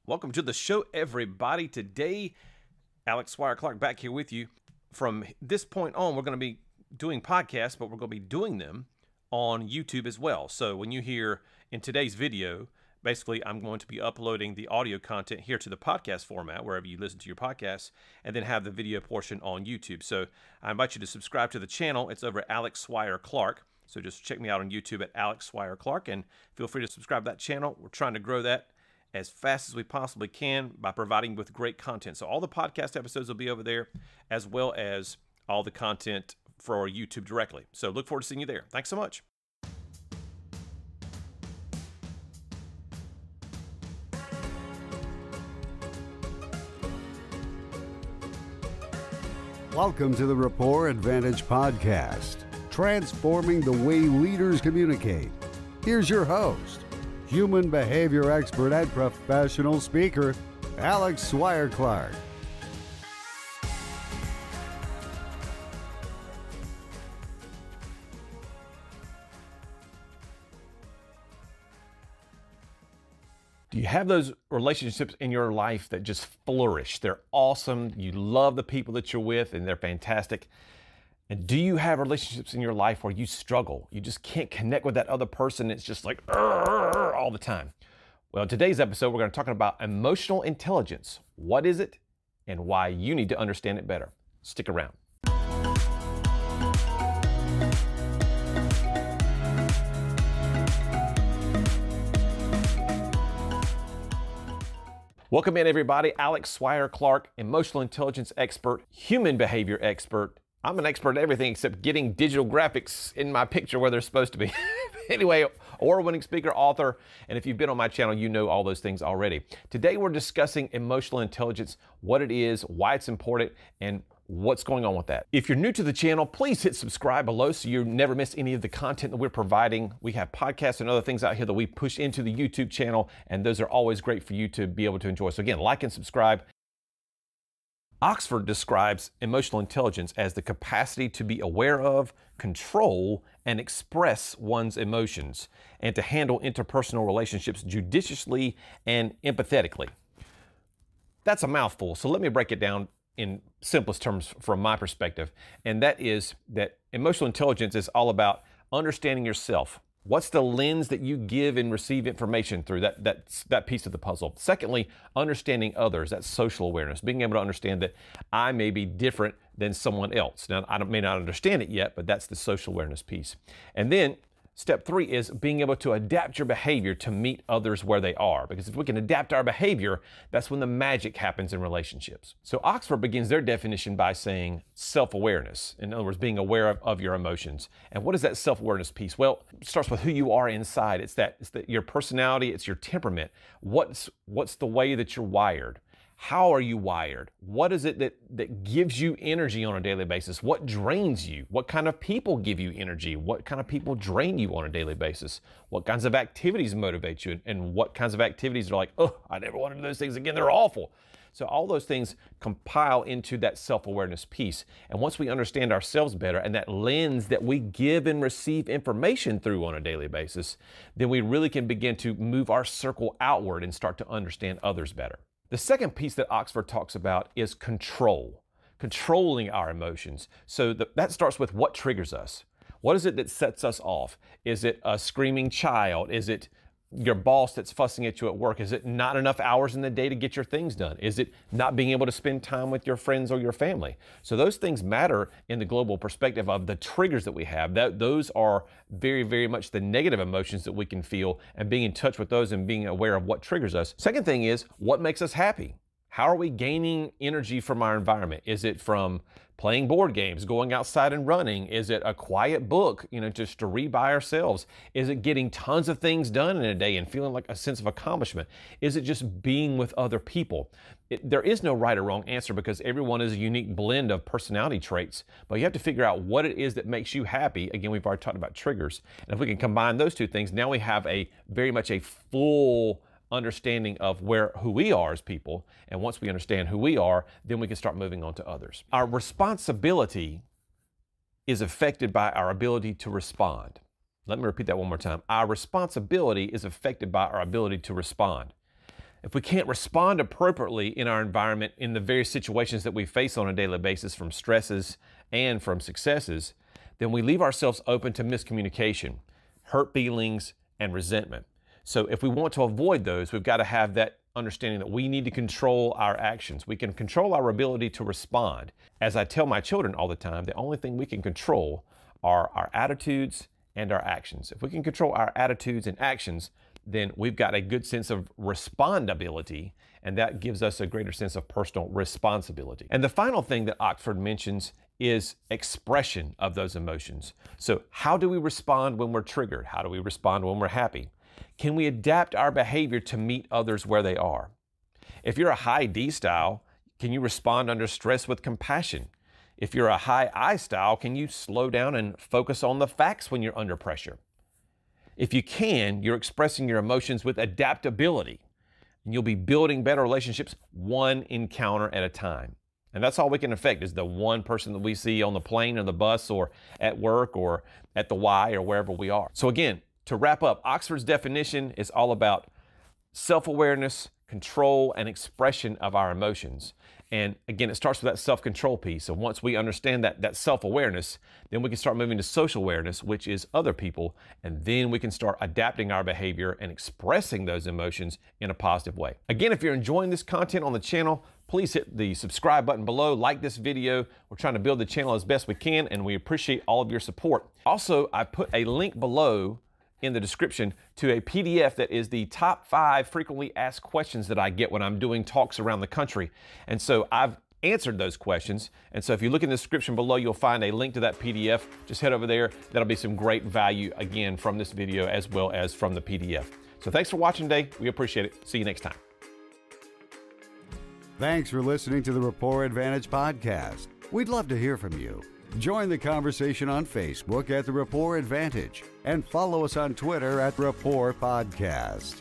Welcome to the show, everybody. Today, Alex Swire-Clark back here with you. From this point on, we're going to be doing podcasts, but we're going to be doing them on YouTube as well. So when you hear in today's video, basically I'm going to be uploading the audio content here to the podcast format, wherever you listen to your podcasts, and then have the video portion on YouTube. So I invite you to subscribe to the channel. It's over at Alex Swire-Clark. So just check me out on YouTube at Alex Swire-Clark, and feel free to subscribe to that channel. We're trying to grow that as fast as we possibly can by providing with great content. So all the podcast episodes will be over there, as well as all the content for YouTube directly. So look forward to seeing you there. Thanks so much. Welcome to the Rapport Advantage Podcast, transforming the way leaders communicate. Here's your host, human behavior expert and professional speaker, Alex Swire-Clark. Do you have those relationships in your life that just flourish? They're awesome. You love the people that you're with and they're fantastic. And do you have relationships in your life where you struggle? You just can't connect with that other person. It's just like all the time. Well, in today's episode, we're going to talk about emotional intelligence. What is it and why you need to understand it better? Stick around. Welcome in, everybody. Alex Swire-Clark, emotional intelligence expert, human behavior expert. I'm an expert at everything except getting digital graphics in my picture where they're supposed to be. Anyway, award-winning speaker, author, and if you've been on my channel, you know all those things already. Today, we're discussing emotional intelligence, what it is, why it's important, and what's going on with that. If you're new to the channel, please hit subscribe below so you never miss any of the content that we're providing. We have podcasts and other things out here that we push into the YouTube channel, and those are always great for you to be able to enjoy. So again, like and subscribe. Oxford describes emotional intelligence as the capacity to be aware of, control, and express one's emotions, and to handle interpersonal relationships judiciously and empathetically. That's a mouthful, so let me break it down in simplest terms from my perspective, and that is that emotional intelligence is all about understanding yourself. What's the lens that you give and receive information through? That piece of the puzzle. Secondly, understanding others. That's social awareness. Being able to understand that I may be different than someone else. Now, I may not understand it yet, but that's the social awareness piece. And then step 3 is being able to adapt your behavior to meet others where they are. Because if we can adapt our behavior, that's when the magic happens in relationships. So Oxford begins their definition by saying self-awareness. In other words, being aware of your emotions. And what is that self-awareness piece? Well, it starts with who you are inside. It's your personality, it's your temperament. What's the way that you're wired? How are you wired? What is it that gives you energy on a daily basis? What drains you? What kind of people give you energy? What kind of people drain you on a daily basis? What kinds of activities motivate you? And what kinds of activities are like, oh, I never want to do those things again. They're awful. So all those things compile into that self-awareness piece. And once we understand ourselves better and that lens that we give and receive information through on a daily basis, then we really can begin to move our circle outward and start to understand others better. The second piece that Oxford talks about is control, controlling our emotions. So that starts with what triggers us. What is it that sets us off? Is it a screaming child? Is it your boss that's fussing at you at work? Is it not enough hours in the day to get your things done? Is it not being able to spend time with your friends or your family? So those things matter in the global perspective of the triggers that we have. Those are very, very much the negative emotions that we can feel, and being in touch with those and being aware of what triggers us. Second thing is, what makes us happy? How are we gaining energy from our environment? Is it from playing board games, going outside and running? Is it a quiet book, just to read by ourselves? Is it getting tons of things done in a day and feeling like a sense of accomplishment? Is it just being with other people? There is no right or wrong answer because everyone is a unique blend of personality traits, but you have to figure out what it is that makes you happy. Again, we've already talked about triggers. And if we can combine those two things, now we have very much a full understanding of who we are as people. And once we understand who we are, then we can start moving on to others. Our responsibility is affected by our ability to respond. Let me repeat that one more time. Our responsibility is affected by our ability to respond. If we can't respond appropriately in our environment in the various situations that we face on a daily basis, from stresses and from successes, then we leave ourselves open to miscommunication, hurt feelings, and resentment. So if we want to avoid those, we've got to have that understanding that we need to control our actions. We can control our ability to respond. As I tell my children all the time, the only thing we can control are our attitudes and our actions. If we can control our attitudes and actions, then we've got a good sense of respondability, and that gives us a greater sense of personal responsibility. And the final thing that Oxford mentions is expression of those emotions. So how do we respond when we're triggered? How do we respond when we're happy? Can we adapt our behavior to meet others where they are? If you're a high D style, can you respond under stress with compassion? If you're a high I style, can you slow down and focus on the facts when you're under pressure? If you can, you're expressing your emotions with adaptability, and you'll be building better relationships one encounter at a time. And that's all we can affect, is the one person that we see on the plane or the bus or at work or at the Y or wherever we are. So again, to wrap up, Oxford's definition is all about self-awareness, control, and expression of our emotions. And again, it starts with that self-control piece. So once we understand that self-awareness, then we can start moving to social awareness, which is other people. And then we can start adapting our behavior and expressing those emotions in a positive way. Again, if you're enjoying this content on the channel, please hit the subscribe button below, like this video. We're trying to build the channel as best we can, and we appreciate all of your support. Also, I put a link below in the description to a PDF that is the top 5 frequently asked questions that I get when I'm doing talks around the country. And so I've answered those questions. And so if you look in the description below, you'll find a link to that PDF. Just head over there. That'll be some great value, again, from this video as well as from the PDF. So thanks for watching today. We appreciate it. See you next time. Thanks for listening to the Rapport Advantage podcast. We'd love to hear from you. Join the conversation on Facebook at The Rapport Advantage and follow us on Twitter at Rapport Podcast.